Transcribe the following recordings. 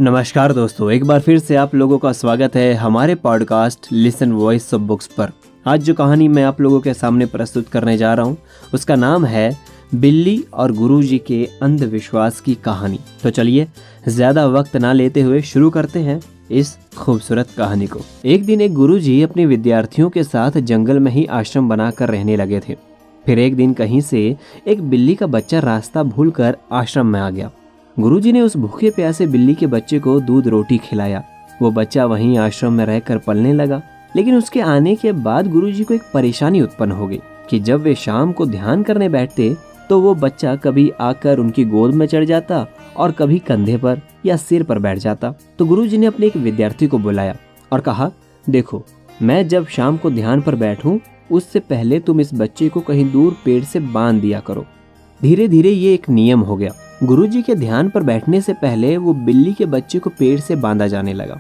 नमस्कार दोस्तों, एक बार फिर से आप लोगों का स्वागत है हमारे podcast listen voice of books पर। आज जो कहानी मैं आप लोगों के सामने प्रस्तुत करने जा रहा हूँ उसका नाम है बिल्ली और गुरुजी के अंधविश्वास की कहानी। तो चलिए ज़्यादा वक्त ना लेते हुए शुरू करते हैं इस खूबसूरत कहानी को। एक दिन एक गुरुजी अपने विद्यार्थियों के साथ जंगल में ही आश्रम बनाकर रहने लगे थे। फिर एक दिन कहीं से एक बिल्ली का बच्चा रास्ता भूलकर आश्रम में आ गया। गुरुजी ने उस भूखे प्यासे बिल्ली के बच्चे को दूध रोटी खिलाया। वो बच्चा वहीं आश्रम में रहकर पलने लगा। लेकिन उसके आने के बाद गुरुजी को एक परेशानी उत्पन्न हो गई कि जब वे शाम को ध्यान करने बैठते तो वो बच्चा कभी आकर उनकी गोद में चढ़ जाता और कभी कंधे पर या सिर पर बैठ जाता। तो गुरुजी ने अपने एक विद्यार्थी को बुलाया और कहा, देखो, मैं जब शाम को ध्यान पर बैठूं उससे पहले तुम इस बच्चे को कहीं दूर पेड़ से बांध दिया करो। धीरे धीरे ये एक नियम हो गया। गुरुजी के ध्यान पर बैठने से पहले वो बिल्ली के बच्चे को पेड़ से बांधा जाने लगा।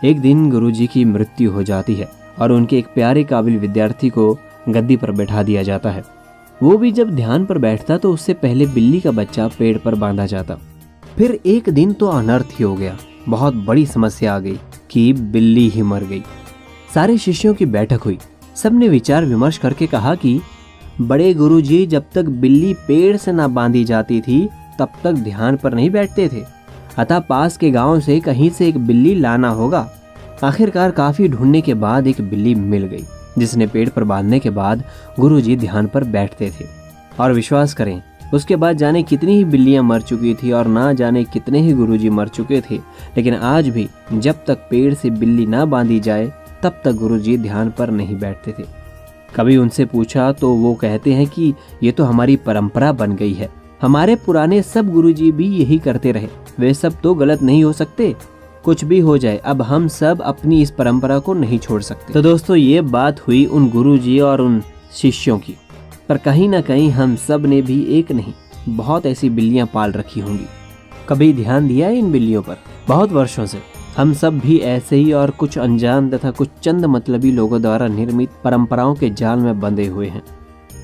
एक दिन गुरुजी की मृत्यु हो जाती है और उनके एक प्यारे काबिल विद्यार्थी को गद्दी पर बैठा दिया जाता है। वो भी जब ध्यान पर बैठता तो उससे पहले बिल्ली का बच्चा पेड़ पर बांधा जाता। फिर एक दिन तो अनर्थ ही हो गया। बहुत बड़ी समस्या आ गई कि बिल्ली ही मर गई। सारे शिष्यों की बैठक हुई। सबने विचार विमर्श करके कहा कि बड़े गुरुजी जब तक बिल्ली पेड़ से ना बांधी जाती थी तब तक ध्यान पर नहीं बैठते थे, अतः पास के गांव से कहीं से एक बिल्ली लाना होगा। आखिरकार काफी ढूंढने के बाद एक बिल्ली मिल गई जिसने पेड़ पर बांधने के बाद गुरुजी ध्यान पर बैठते थे। और विश्वास करें, उसके बाद जाने कितनी ही बिल्लियां मर चुकी थी और ना जाने कितने ही गुरुजी मर चुके थे, लेकिन आज भी जब तक पेड़ से बिल्ली ना बांधी जाए तब तक गुरुजी ध्यान पर नहीं बैठते थे। कभी उनसे पूछा तो वो कहते हैं कि ये तो हमारी परंपरा बन गई है। हमारे पुराने सब गुरुजी भी यही करते रहे, वे सब तो गलत नहीं हो सकते। कुछ भी हो जाए, अब हम सब अपनी इस परंपरा को नहीं छोड़ सकते। तो दोस्तों, ये बात हुई उन गुरुजी और उन शिष्यों की, पर कहीं ना कहीं हम सब ने भी एक नहीं बहुत ऐसी बिल्लियां पाल रखी होंगी। कभी ध्यान दिया है इन बिल्लियों पर? बहुत वर्षों से हम सब भी ऐसे ही और कुछ अनजान तथा कुछ चंद मतलबी लोगों द्वारा निर्मित परंपराओं के जाल में बंधे हुए हैं।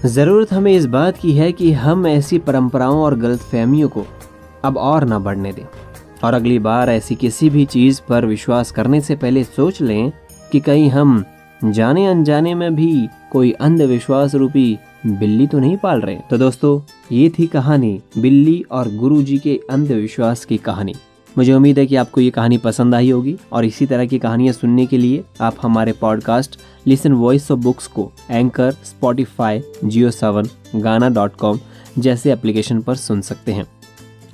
जरूरत हमें इस बात की है कि हम ऐसी परंपराओं और गलतफहमियों को अब और ना बढ़ने दें और अगली बार ऐसी किसी भी चीज पर विश्वास करने से पहले सोच लें कि कहीं हम जाने अनजाने में भी कोई अंधविश्वास रूपी बिल्ली तो नहीं पाल रहे। तो दोस्तों, ये थी कहानी बिल्ली और गुरुजी के अंधविश्वास की कहानी। मुझे उम्मीद है कि आपको ये कहानी पसंद आई होगी और इसी तरह की कहानियाँ सुनने के लिए आप हमारे podcast listen voice of books को एंकर, स्पॉटिफाई, जियो7, गाना.com जैसे एप्लीकेशन पर सुन सकते हैं।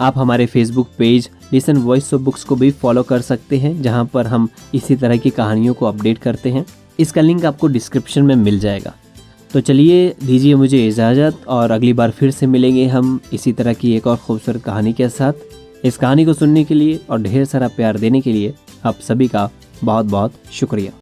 आप हमारे Facebook page listen voice of books को भी फॉलो कर सकते हैं, जहां पर हम इसी तरह की कहानियों को अपडेट करते हैं। इसका लिंक आपको डिस्क्रिप्शन में मिल जाएगा। तो चलिए, दीजिए मुझे इजाज़त और अगली बार फिर से मिलेंगे हम इसी तरह की एक और खूबसूरत कहानी के साथ। इस कहानी को सुनने के लिए और ढेर सारा प्यार देने के लिए आप सभी का बहुत बहुत शुक्रिया।